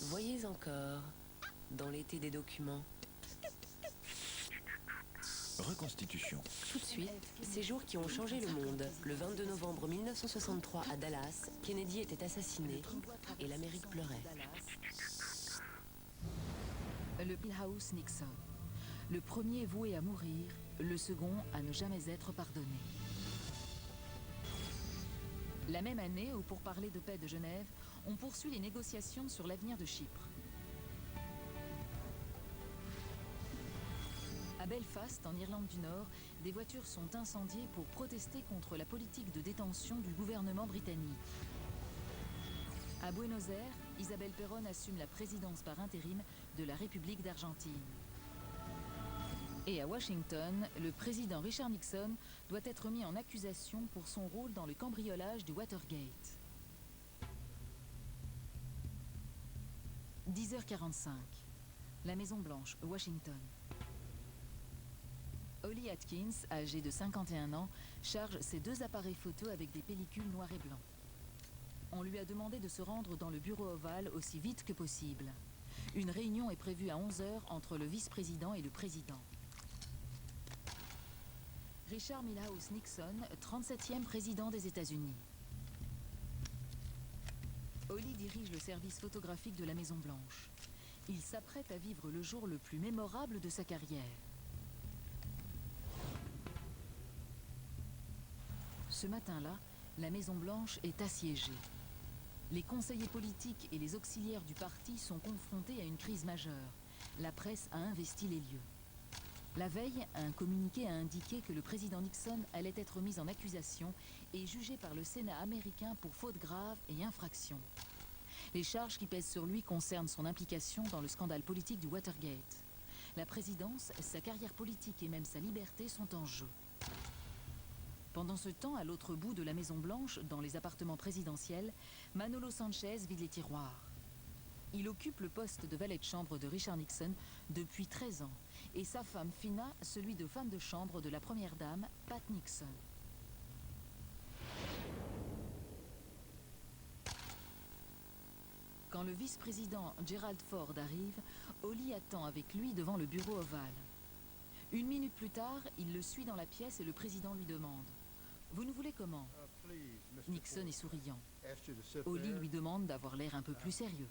Voyez encore, dans l'été des documents. Reconstitution. Tout de suite, ces jours qui ont changé le monde. Le 22 novembre 1963 à Dallas, Kennedy était assassiné et l'Amérique pleurait. Le Pillhouse Nixon. Le premier voué à mourir, le second à ne jamais être pardonné. La même année, où pour parler de paix de Genève, on poursuit les négociations sur l'avenir de Chypre. À Belfast, en Irlande du Nord, des voitures sont incendiées pour protester contre la politique de détention du gouvernement britannique. À Buenos Aires, Isabelle Perón assume la présidence par intérim de la République d'Argentine. Et à Washington, le président Richard Nixon doit être mis en accusation pour son rôle dans le cambriolage du Watergate. 10h45. La Maison-Blanche, Washington. Holly Atkins, âgée de 51 ans, charge ses 2 appareils photo avec des pellicules noir et blanc. On lui a demandé de se rendre dans le bureau ovale aussi vite que possible. Une réunion est prévue à 11h entre le vice-président et le président. Richard Milhouse Nixon, 37e président des États-Unis. Holly dirige le service photographique de la Maison-Blanche. Il s'apprête à vivre le jour le plus mémorable de sa carrière. Ce matin-là, la Maison-Blanche est assiégée. Les conseillers politiques et les auxiliaires du parti sont confrontés à une crise majeure. La presse a investi les lieux. La veille, un communiqué a indiqué que le président Nixon allait être mis en accusation et jugé par le Sénat américain pour faute grave et infraction. Les charges qui pèsent sur lui concernent son implication dans le scandale politique du Watergate. La présidence, sa carrière politique et même sa liberté sont en jeu. Pendant ce temps, à l'autre bout de la Maison-Blanche, dans les appartements présidentiels, Manolo Sanchez vide les tiroirs. Il occupe le poste de valet de chambre de Richard Nixon depuis 13 ans, et sa femme Fina, celui de femme de chambre de la première dame, Pat Nixon. Quand le vice-président Gerald Ford arrive, Holly attend avec lui devant le bureau ovale. 1 minute plus tard, il le suit dans la pièce et le président lui demande « Vous nous voulez comment ?» Nixon est souriant. Holly lui demande d'avoir l'air un peu plus sérieux.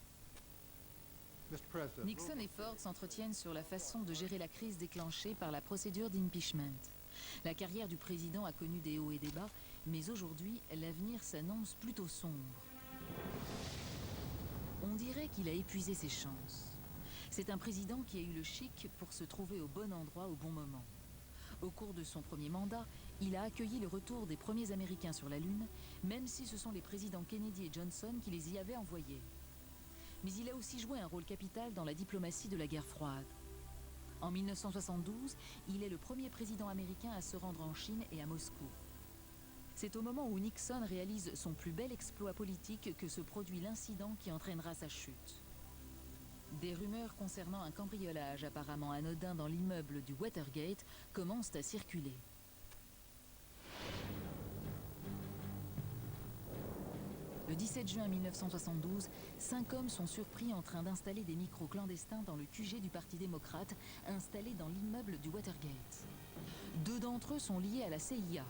Nixon et Ford s'entretiennent sur la façon de gérer la crise déclenchée par la procédure d'impeachment. La carrière du président a connu des hauts et des bas, mais aujourd'hui, l'avenir s'annonce plutôt sombre. On dirait qu'il a épuisé ses chances. C'est un président qui a eu le chic pour se trouver au bon endroit au bon moment. Au cours de son premier mandat, il a accueilli le retour des premiers Américains sur la Lune, même si ce sont les présidents Kennedy et Johnson qui les y avaient envoyés. Mais il a aussi joué un rôle capital dans la diplomatie de la guerre froide. En 1972, il est le premier président américain à se rendre en Chine et à Moscou. C'est au moment où Nixon réalise son plus bel exploit politique que se produit l'incident qui entraînera sa chute. Des rumeurs concernant un cambriolage apparemment anodin dans l'immeuble du Watergate commencent à circuler. Le 17 juin 1972, 5 hommes sont surpris en train d'installer des micros clandestins dans le QG du Parti démocrate, installé dans l'immeuble du Watergate. 2 d'entre eux sont liés à la CIA.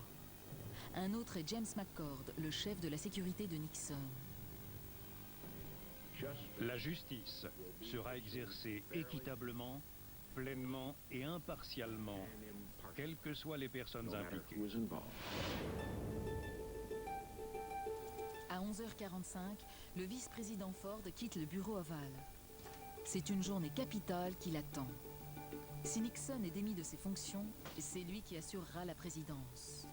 Un autre est James McCord, le chef de la sécurité de Nixon. La justice sera exercée équitablement, pleinement et impartialement, quelles que soient les personnes impliquées. À 11h45, le vice-président Ford quitte le bureau ovale. C'est une journée capitale qui l'attend. Si Nixon est démis de ses fonctions, c'est lui qui assurera la présidence.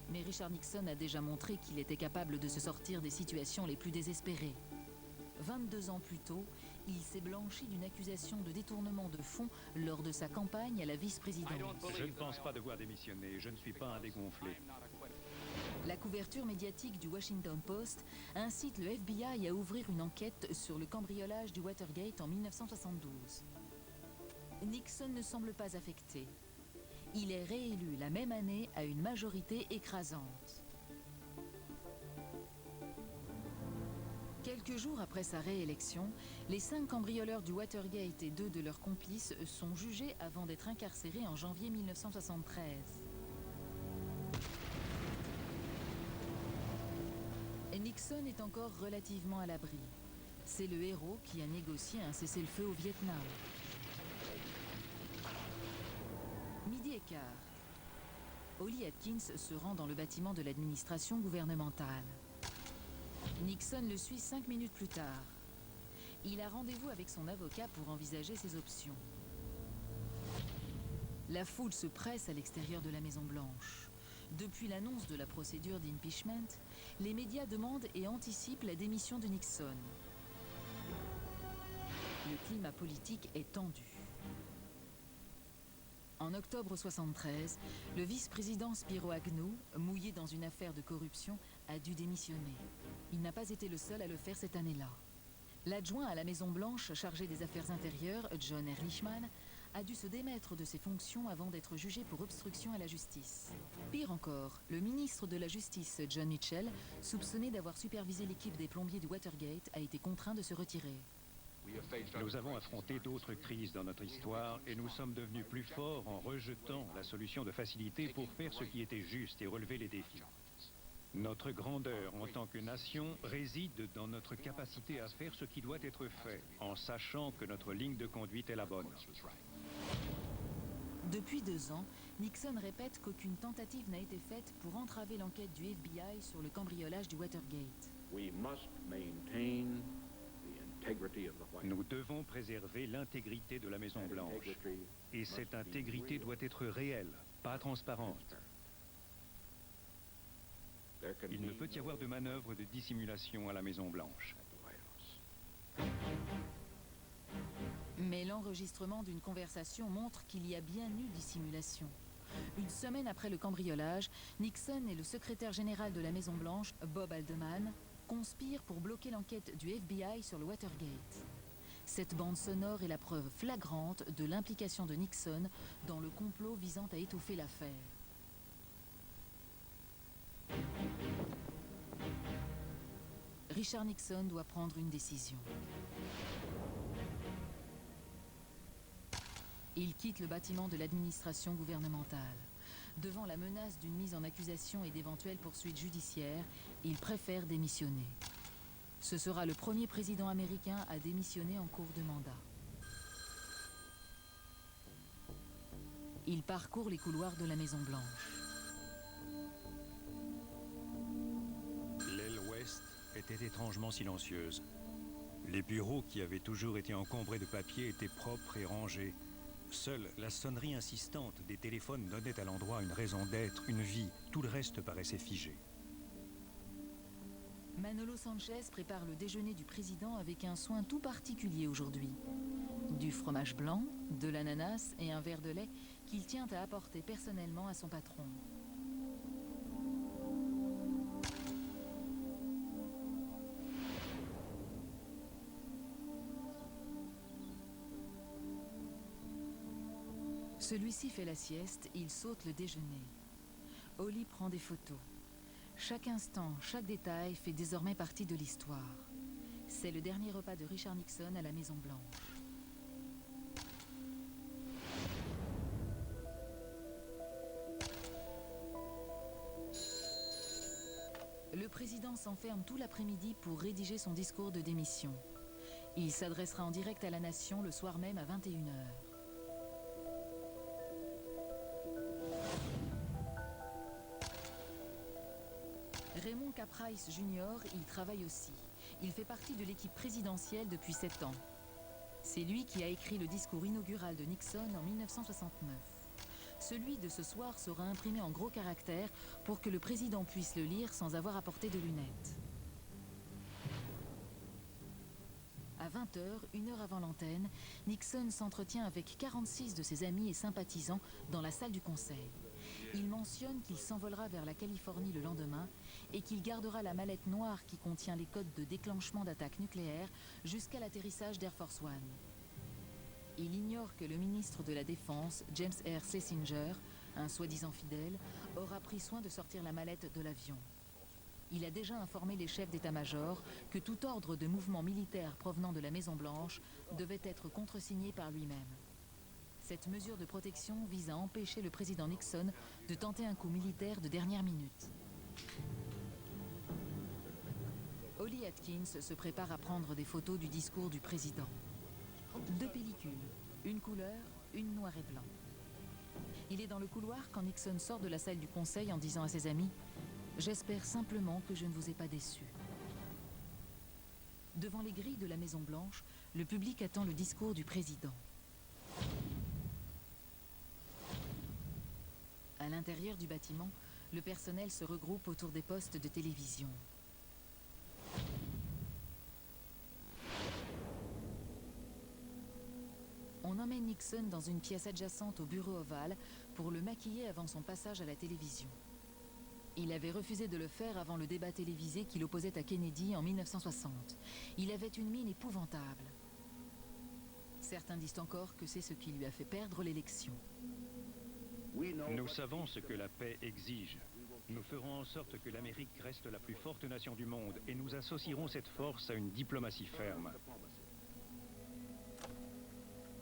Mais Richard Nixon a déjà montré qu'il était capable de se sortir des situations les plus désespérées. 22 ans plus tôt, il s'est blanchi d'une accusation de détournement de fonds lors de sa campagne à la vice-présidence. Je ne pense pas devoir démissionner, je ne suis pas un dégonflé. La couverture médiatique du Washington Post incite le FBI à ouvrir une enquête sur le cambriolage du Watergate en 1972. Nixon ne semble pas affecté. Il est réélu la même année à une majorité écrasante. Quelques Quelques jours après sa réélection, les 5 cambrioleurs du Watergate et 2 de leurs complices sont jugés avant d'être incarcérés en janvier 1973. Nixon est encore relativement à l'abri. C'est le héros qui a négocié un cessez-le-feu au Vietnam. Midi et quart. Holly Atkins se rend dans le bâtiment de l'administration gouvernementale. Nixon le suit 5 minutes plus tard. Il a rendez-vous avec son avocat pour envisager ses options. La foule se presse à l'extérieur de la Maison-Blanche. Depuis l'annonce de la procédure d'impeachment, les médias demandent et anticipent la démission de Nixon. Le climat politique est tendu. En octobre 1973, le vice-président Spiro Agnew, mouillé dans une affaire de corruption, a dû démissionner. Il n'a pas été le seul à le faire cette année-là. L'adjoint à la Maison-Blanche chargé des affaires intérieures, John Ehrlichman, a dû se démettre de ses fonctions avant d'être jugé pour obstruction à la justice. Pire encore, le ministre de la Justice, John Mitchell, soupçonné d'avoir supervisé l'équipe des plombiers du Watergate, a été contraint de se retirer. Nous avons affronté d'autres crises dans notre histoire et nous sommes devenus plus forts en rejetant la solution de facilité pour faire ce qui était juste et relever les défis. Notre grandeur en tant que nation réside dans notre capacité à faire ce qui doit être fait, en sachant que notre ligne de conduite est la bonne. Depuis 2 ans, Nixon répète qu'aucune tentative n'a été faite pour entraver l'enquête du FBI sur le cambriolage du Watergate. Nous devons préserver l'intégrité de la Maison-Blanche. Et cette intégrité doit être réelle, pas transparente. Il ne peut y avoir de manœuvre de dissimulation à la Maison-Blanche. Mais l'enregistrement d'une conversation montre qu'il y a bien eu dissimulation. Une semaine après le cambriolage, Nixon et le secrétaire général de la Maison-Blanche, Bob Haldeman, conspirent pour bloquer l'enquête du FBI sur le Watergate. Cette bande sonore est la preuve flagrante de l'implication de Nixon dans le complot visant à étouffer l'affaire. Richard Nixon doit prendre une décision. Il quitte le bâtiment de l'administration gouvernementale. Devant la menace d'une mise en accusation et d'éventuelles poursuites judiciaires, il préfère démissionner. Ce sera le premier président américain à démissionner en cours de mandat. Il parcourt les couloirs de la Maison-Blanche. L'aile ouest était étrangement silencieuse. Les bureaux, qui avaient toujours été encombrés de papier, étaient propres et rangés. Seule la sonnerie insistante des téléphones donnait à l'endroit une raison d'être, une vie. Tout le reste paraissait figé. Manolo Sanchez prépare le déjeuner du président avec un soin tout particulier aujourd'hui. Du fromage blanc, de l'ananas et un verre de lait qu'il tient à apporter personnellement à son patron. Celui-ci fait la sieste, il saute le déjeuner. Holly prend des photos. Chaque instant, chaque détail fait désormais partie de l'histoire. C'est le dernier repas de Richard Nixon à la Maison-Blanche. Le président s'enferme tout l'après-midi pour rédiger son discours de démission. Il s'adressera en direct à la nation le soir même à 21h. Raymond Caprice Jr. y travaille aussi. Il fait partie de l'équipe présidentielle depuis 7 ans. C'est lui qui a écrit le discours inaugural de Nixon en 1969. Celui de ce soir sera imprimé en gros caractères pour que le président puisse le lire sans avoir à porter de lunettes. À 20h, 1 heure avant l'antenne, Nixon s'entretient avec 46 de ses amis et sympathisants dans la salle du Conseil. Il mentionne qu'il s'envolera vers la Californie le lendemain et qu'il gardera la mallette noire qui contient les codes de déclenchement d'attaque nucléaire jusqu'à l'atterrissage d'Air Force One. Il ignore que le ministre de la Défense, James R. Schlesinger, un soi-disant fidèle, aura pris soin de sortir la mallette de l'avion. Il a déjà informé les chefs d'état-major que tout ordre de mouvement militaire provenant de la Maison-Blanche devait être contresigné par lui-même. Cette mesure de protection vise à empêcher le président Nixon de tenter un coup militaire de dernière minute. Holly Atkins se prépare à prendre des photos du discours du président. 2 pellicules, une couleur, une noir et blanc. Il est dans le couloir quand Nixon sort de la salle du conseil en disant à ses amis « J'espère simplement que je ne vous ai pas déçus ». Devant les grilles de la Maison-Blanche, le public attend le discours du président. À l'intérieur du bâtiment, le personnel se regroupe autour des postes de télévision. On emmène Nixon dans une pièce adjacente au bureau ovale pour le maquiller avant son passage à la télévision. Il avait refusé de le faire avant le débat télévisé qui l'opposait à Kennedy en 1960. Il avait une mine épouvantable. Certains disent encore que c'est ce qui lui a fait perdre l'élection. Nous savons ce que la paix exige. Nous ferons en sorte que l'Amérique reste la plus forte nation du monde et nous associerons cette force à une diplomatie ferme.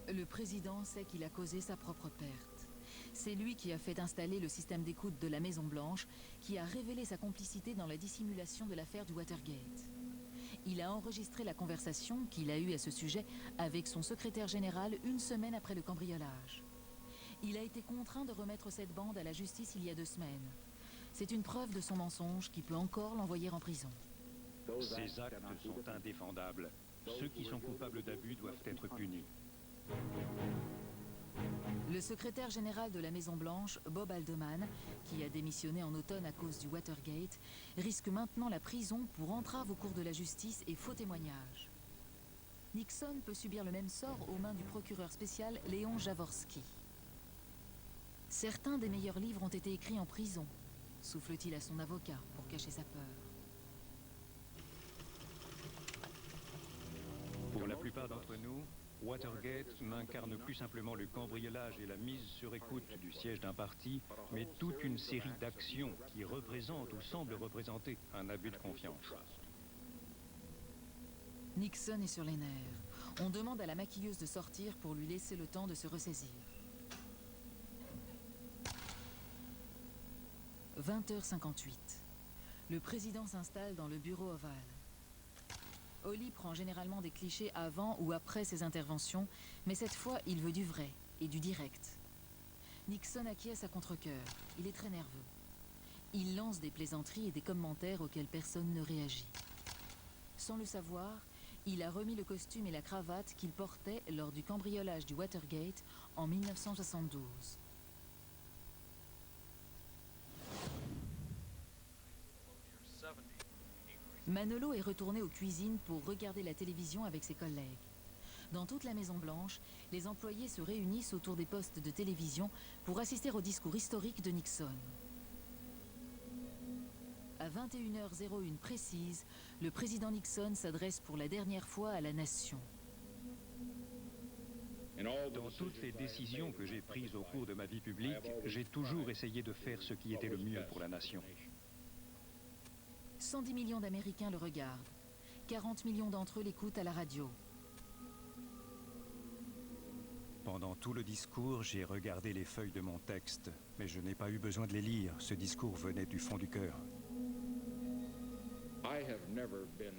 Le président sait qu'il a causé sa propre perte. C'est lui qui a fait installer le système d'écoute de la Maison-Blanche, qui a révélé sa complicité dans la dissimulation de l'affaire du Watergate. Il a enregistré la conversation qu'il a eue à ce sujet avec son secrétaire général une semaine après le cambriolage. Il a été contraint de remettre cette bande à la justice il y a 2 semaines. C'est une preuve de son mensonge qui peut encore l'envoyer en prison. Ces actes sont indéfendables. Ceux qui sont coupables d'abus doivent être punis. Le secrétaire général de la Maison-Blanche, Bob Haldeman, qui a démissionné en automne à cause du Watergate, risque maintenant la prison pour entrave au cours de la justice et faux témoignage. Nixon peut subir le même sort aux mains du procureur spécial Léon Jaworski. Certains des meilleurs livres ont été écrits en prison, souffle-t-il à son avocat pour cacher sa peur. Pour la plupart d'entre nous, Watergate n'incarne plus simplement le cambriolage et la mise sur écoute du siège d'un parti, mais toute une série d'actions qui représentent ou semblent représenter un abus de confiance. Nixon est sur les nerfs. On demande à la maquilleuse de sortir pour lui laisser le temps de se ressaisir. 20h58. Le président s'installe dans le bureau ovale. Holly prend généralement des clichés avant ou après ses interventions, mais cette fois, il veut du vrai et du direct. Nixon acquiesce à contre-cœur. Il est très nerveux. Il lance des plaisanteries et des commentaires auxquels personne ne réagit. Sans le savoir, il a remis le costume et la cravate qu'il portait lors du cambriolage du Watergate en 1972. Manolo est retourné aux cuisines pour regarder la télévision avec ses collègues. Dans toute la Maison-Blanche, les employés se réunissent autour des postes de télévision pour assister au discours historique de Nixon. À 21h01 précise, le président Nixon s'adresse pour la dernière fois à la nation. Dans toutes les décisions que j'ai prises au cours de ma vie publique, j'ai toujours essayé de faire ce qui était le mieux pour la nation. 110 millions d'Américains le regardent. 40 millions d'entre eux l'écoutent à la radio. Pendant tout le discours, j'ai regardé les feuilles de mon texte, mais je n'ai pas eu besoin de les lire. Ce discours venait du fond du cœur.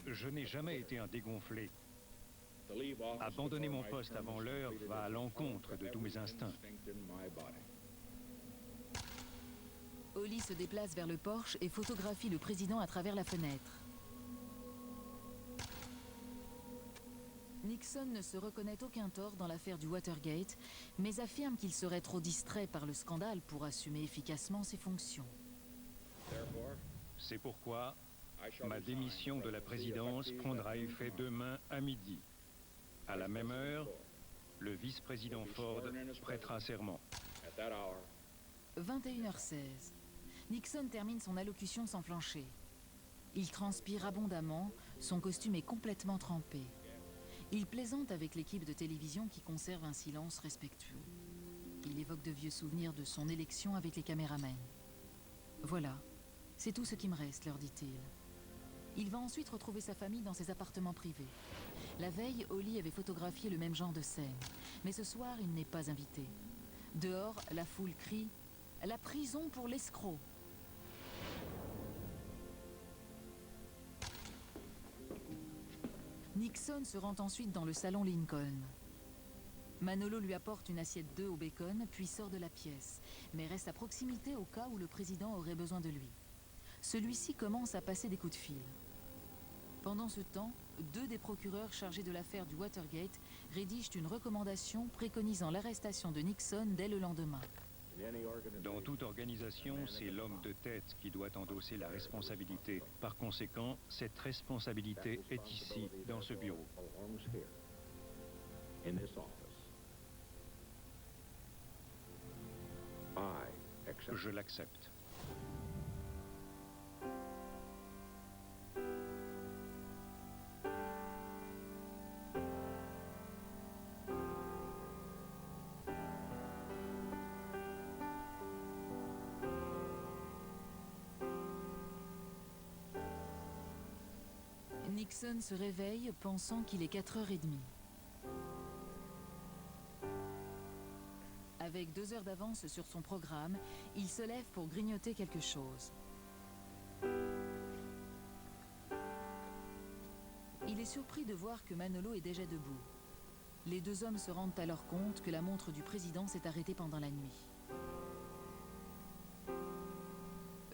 Je n'ai jamais été un dégonflé. Abandonner mon poste avant l'heure va à l'encontre de tous mes instincts. Holly se déplace vers le porche et photographie le président à travers la fenêtre. Nixon ne se reconnaît aucun tort dans l'affaire du Watergate, mais affirme qu'il serait trop distrait par le scandale pour assumer efficacement ses fonctions. C'est pourquoi ma démission de la présidence prendra effet demain à midi. À la même heure, le vice-président Ford prêtera serment. 21h16. Nixon termine son allocution sans flancher. Il transpire abondamment, son costume est complètement trempé. Il plaisante avec l'équipe de télévision qui conserve un silence respectueux. Il évoque de vieux souvenirs de son élection avec les caméramens. Voilà, C'est tout ce qui me reste, leur dit-il. Il va ensuite retrouver sa famille dans ses appartements privés. La veille, Holly avait photographié le même genre de scène. Mais ce soir, il n'est pas invité. Dehors, la foule crie « La prison pour l'escroc !» Nixon se rend ensuite dans le salon Lincoln. Manolo lui apporte une assiette d'œufs au bacon, puis sort de la pièce, mais reste à proximité au cas où le président aurait besoin de lui. Celui-ci commence à passer des coups de fil. Pendant ce temps, 2 des procureurs chargés de l'affaire du Watergate rédigent une recommandation préconisant l'arrestation de Nixon dès le lendemain. Dans toute organisation, c'est l'homme de tête qui doit endosser la responsabilité. Par conséquent, cette responsabilité est ici, dans ce bureau. Je l'accepte. Nixon se réveille pensant qu'il est 4h30. Avec 2 heures d'avance sur son programme, il se lève pour grignoter quelque chose. Il est surpris de voir que Manolo est déjà debout. Les 2 hommes se rendent alors compte que la montre du président s'est arrêtée pendant la nuit.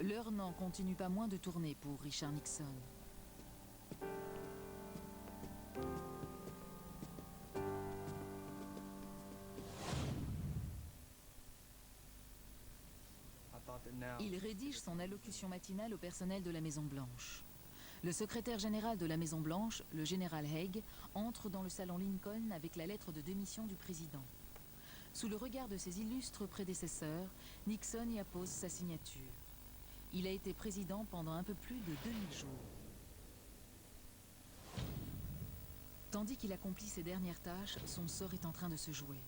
L'heure n'en continue pas moins de tourner pour Richard Nixon. Il rédige son allocution matinale au personnel de la Maison-Blanche. Le secrétaire général de la Maison-Blanche, le général Haig, entre dans le salon Lincoln avec la lettre de démission du président. Sous le regard de ses illustres prédécesseurs, Nixon y appose sa signature. Il a été président pendant un peu plus de 2000 jours. Tandis qu'il accomplit ses dernières tâches, son sort est en train de se jouer.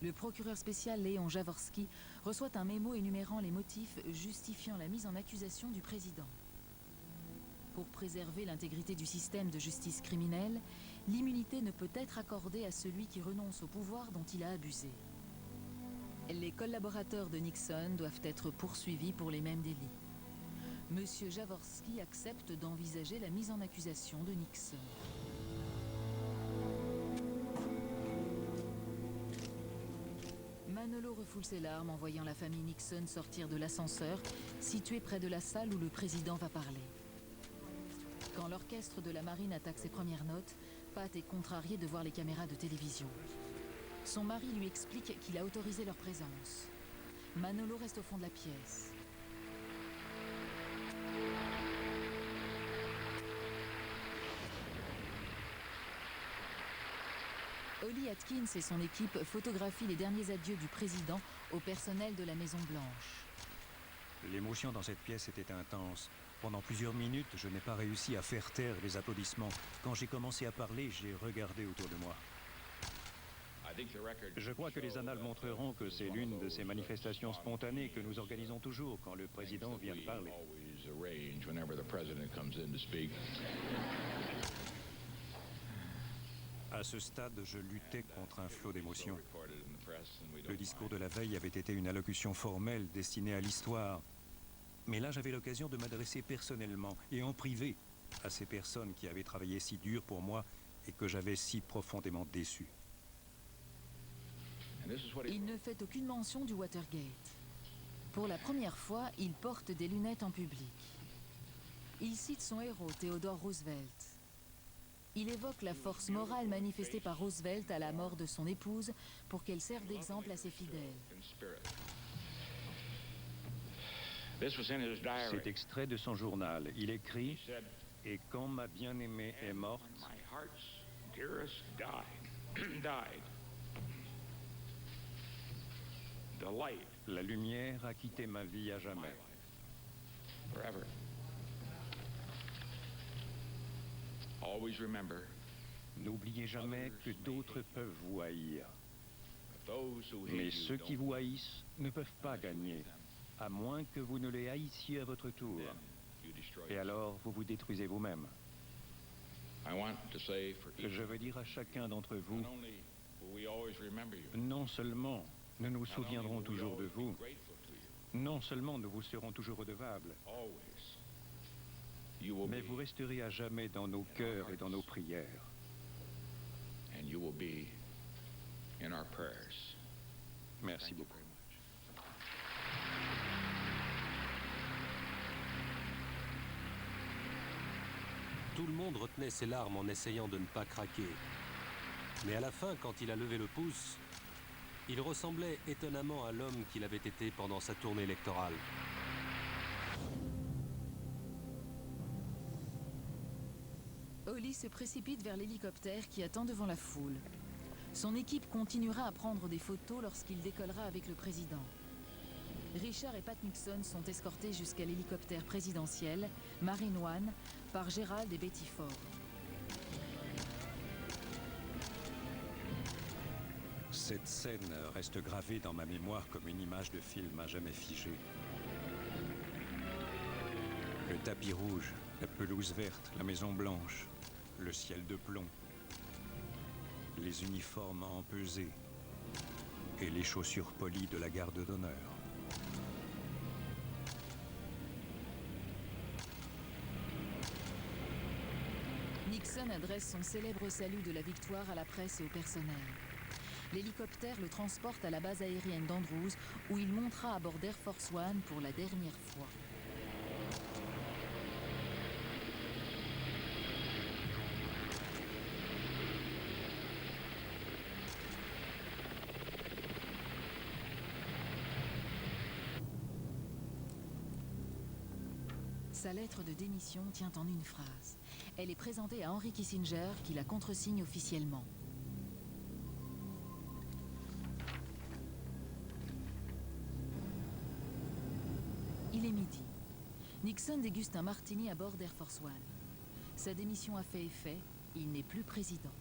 Le procureur spécial Léon Jaworski reçoit un mémo énumérant les motifs justifiant la mise en accusation du président. Pour préserver l'intégrité du système de justice criminelle, l'immunité ne peut être accordée à celui qui renonce au pouvoir dont il a abusé. Les collaborateurs de Nixon doivent être poursuivis pour les mêmes délits. Monsieur Jaworski accepte d'envisager la mise en accusation de Nixon. Manolo refoule ses larmes en voyant la famille Nixon sortir de l'ascenseur situé près de la salle où le président va parler. Quand l'orchestre de la marine attaque ses premières notes, Pat est contrarié de voir les caméras de télévision. Son mari lui explique qu'il a autorisé leur présence. Manolo reste au fond de la pièce. Holly Atkins et son équipe photographient les derniers adieux du président au personnel de la Maison-Blanche. L'émotion dans cette pièce était intense. Pendant plusieurs minutes, je n'ai pas réussi à faire taire les applaudissements. Quand j'ai commencé à parler, j'ai regardé autour de moi. Je crois que les annales montreront que c'est l'une de ces manifestations spontanées que nous organisons toujours quand le président vient de parler. À ce stade, je luttais contre un flot d'émotions. Le discours de la veille avait été une allocution formelle destinée à l'histoire. Mais là, j'avais l'occasion de m'adresser personnellement et en privé à ces personnes qui avaient travaillé si dur pour moi et que j'avais si profondément déçu. Il ne fait aucune mention du Watergate. Pour la première fois, il porte des lunettes en public. Il cite son héros, Theodore Roosevelt. Il évoque la force morale manifestée par Roosevelt à la mort de son épouse pour qu'elle serve d'exemple à ses fidèles. C'est extrait de son journal. Il écrit « Et quand ma bien-aimée est morte, la lumière a quitté ma vie à jamais. » N'oubliez jamais que d'autres peuvent vous haïr. Mais ceux qui vous haïssent ne peuvent pas gagner. à moins que vous ne les haissiez à votre tour. Et alors, vous vous détruisez vous-même. Je veux dire à chacun d'entre vous, non seulement nous nous souviendrons toujours de vous, non seulement nous vous serons toujours redevables, mais vous resterez à jamais dans nos cœurs et dans nos prières. Merci beaucoup. Tout le monde retenait ses larmes en essayant de ne pas craquer. Mais à la fin, quand il a levé le pouce, il ressemblait étonnamment à l'homme qu'il avait été pendant sa tournée électorale. Holly se précipite vers l'hélicoptère qui attend devant la foule. Son équipe continuera à prendre des photos lorsqu'il décollera avec le président. Richard et Pat Nixon sont escortés jusqu'à l'hélicoptère présidentiel, Marine One, par Gerald et Betty Ford. Cette scène reste gravée dans ma mémoire comme une image de film à jamais figée. Le tapis rouge, la pelouse verte, la Maison Blanche, le ciel de plomb, les uniformes empesés et les chaussures polies de la garde d'honneur. Nixon adresse son célèbre salut de la victoire à la presse et au personnel. L'hélicoptère le transporte à la base aérienne d'Andrews, où il montera à bord d'Air Force One pour la dernière fois. Sa lettre de démission tient en une phrase. Elle est présentée à Henry Kissinger, qui la contresigne officiellement. Il est midi. Nixon déguste un martini à bord d'Air Force One. Sa démission a fait effet, il n'est plus président.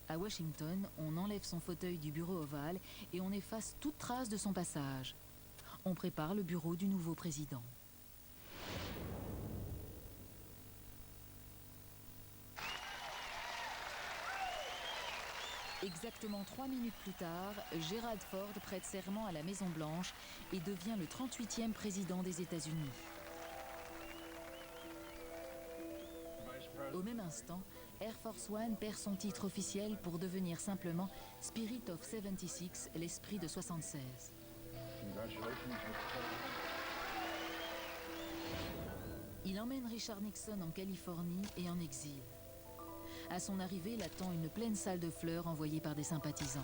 À Washington, on enlève son fauteuil du bureau ovale et on efface toute trace de son passage. On prépare le bureau du nouveau président. Exactement 3 minutes plus tard, Gerald Ford prête serment à la Maison-Blanche et devient le 38e président des États-Unis. Au même instant, Air Force One perd son titre officiel pour devenir simplement Spirit of 76, l'esprit de 76. Il emmène Richard Nixon en Californie et en exil. À son arrivée, l'attend une pleine salle de fleurs envoyée par des sympathisants.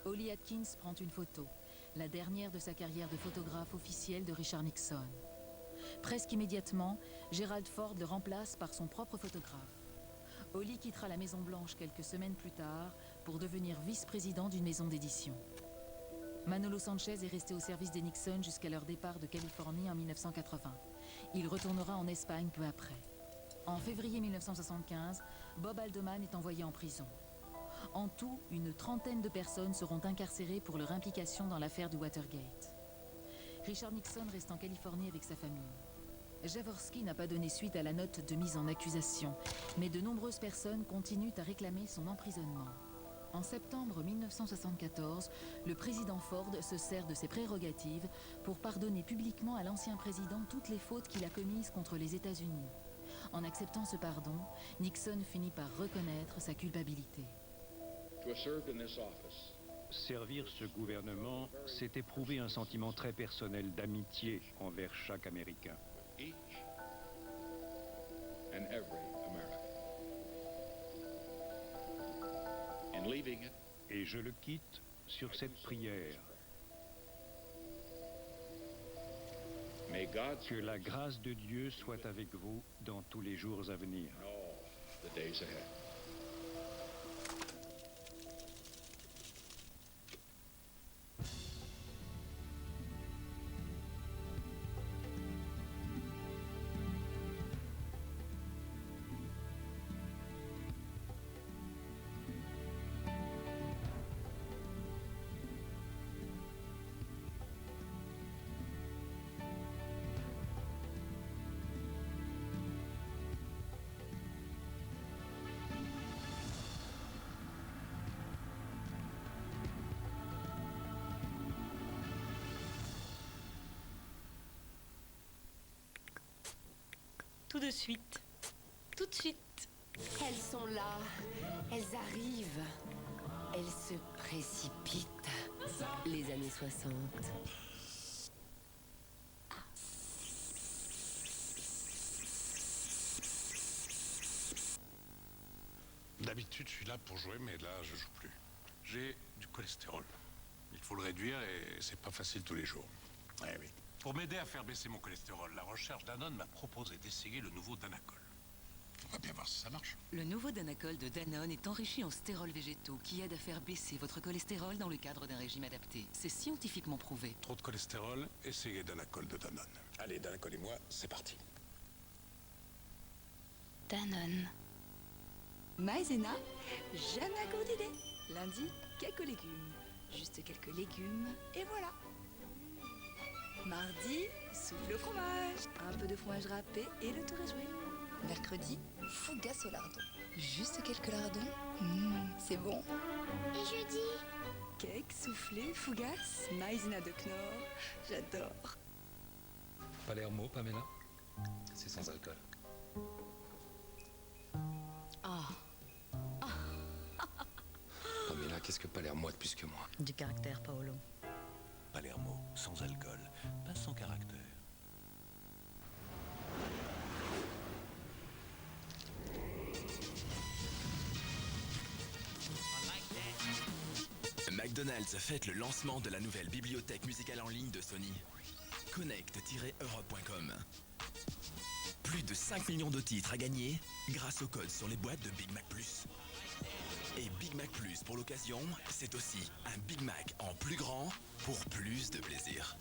Holly Atkins prend une photo, la dernière de sa carrière de photographe officiel de Richard Nixon. Presque immédiatement, Gerald Ford le remplace par son propre photographe. Holly quittera la Maison-Blanche quelques semaines plus tard pour devenir vice-président d'une maison d'édition. Manolo Sanchez est resté au service des Nixon jusqu'à leur départ de Californie en 1980. Il retournera en Espagne peu après. En février 1975, Bob Haldeman est envoyé en prison. En tout, une trentaine de personnes seront incarcérées pour leur implication dans l'affaire du Watergate. Richard Nixon reste en Californie avec sa famille. Jaworski n'a pas donné suite à la note de mise en accusation, mais de nombreuses personnes continuent à réclamer son emprisonnement. En septembre 1974, le président Ford se sert de ses prérogatives pour pardonner publiquement à l'ancien président toutes les fautes qu'il a commises contre les États-Unis. En acceptant ce pardon, Nixon finit par reconnaître sa culpabilité. Servir ce gouvernement, c'est éprouver un sentiment très personnel d'amitié envers chaque Américain. Et je le quitte sur cette prière. Que la grâce de Dieu soit avec vous dans tous les jours à venir. de suite. Tout de suite. Elles sont là. Elles arrivent. Elles se précipitent. Les années 60. D'habitude, je suis là pour jouer, mais là, je joue plus. J'ai du cholestérol. Il faut le réduire et c'est pas facile tous les jours. Eh oui. Pour m'aider à faire baisser mon cholestérol, la recherche Danone m'a proposé d'essayer le nouveau Danacol. On va bien voir si ça marche. Le nouveau Danacol de Danone est enrichi en stérols végétaux qui aident à faire baisser votre cholestérol dans le cadre d'un régime adapté. C'est scientifiquement prouvé. Trop de cholestérol, essayez Danacol de Danone. Allez, Danacol et moi, c'est parti. Danone. Maïzena, jamais à court d'idées. Lundi, quelques légumes. Juste quelques légumes, et voilà. Mardi, souffle au fromage. Un peu de fromage râpé et le tour est joué. Mercredi, fougasse au lardon. Juste quelques lardons, c'est bon. Et jeudi, Cake, soufflé, fougasse, maïzena de Knorr, j'adore. Palermo, Pamela, c'est sans alcool. Pamela, qu'est-ce que Palermo a de plus que moi? Du caractère, Paolo. Palermo, sans alcool, pas sans caractère. McDonald's fête le lancement de la nouvelle bibliothèque musicale en ligne de Sony. Connect-europe.com. Plus de 5 millions de titres à gagner grâce au code sur les boîtes de Big Mac Plus. Et Big Mac Plus pour l'occasion, c'est aussi un Big Mac en plus grand pour plus de plaisir.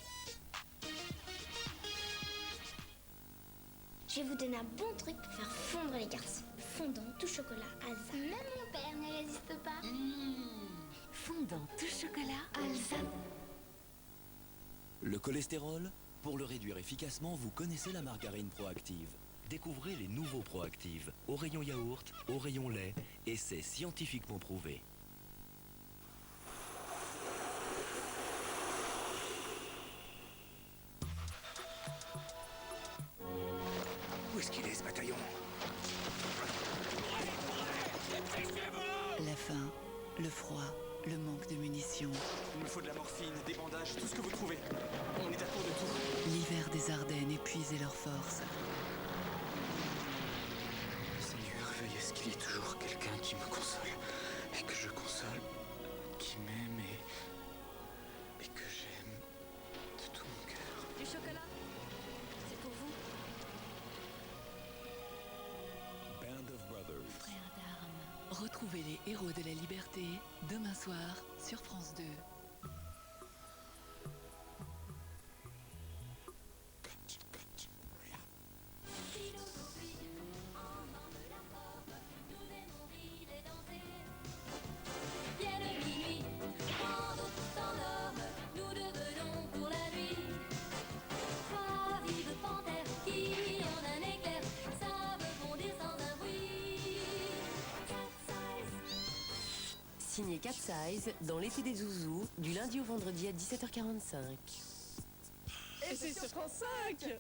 je vais vous donner un bon truc pour faire fondre les garçons. Fondant tout chocolat Alsa. Même mon père ne résiste pas. Fondant tout chocolat Alsa. Le cholestérol, pour le réduire efficacement, vous connaissez la margarine Proactive. Découvrez les nouveaux Proactive, au rayon yaourt, au rayon lait, et c'est scientifiquement prouvé. Où est-ce qu'il est, ce bataillon? La faim, le froid, le manque de munitions. Il me faut de la morphine, des bandages, tout ce que vous trouvez. On est à court de tout. L'hiver des Ardennes épuisait leurs forces. Seigneur, veuille à ce qu'il y ait toujours quelqu'un qui me console. Et que je console. Qui m'aime et que j'aime de tout mon cœur. Du chocolat, c'est pour vous. Band of Brothers. Frère d'armes. Retrouvez les héros de la liberté demain soir sur France 2. Signé Cat Size dans l'été des zouzous, du lundi au vendredi à 17h45. Et c'est sur France 5.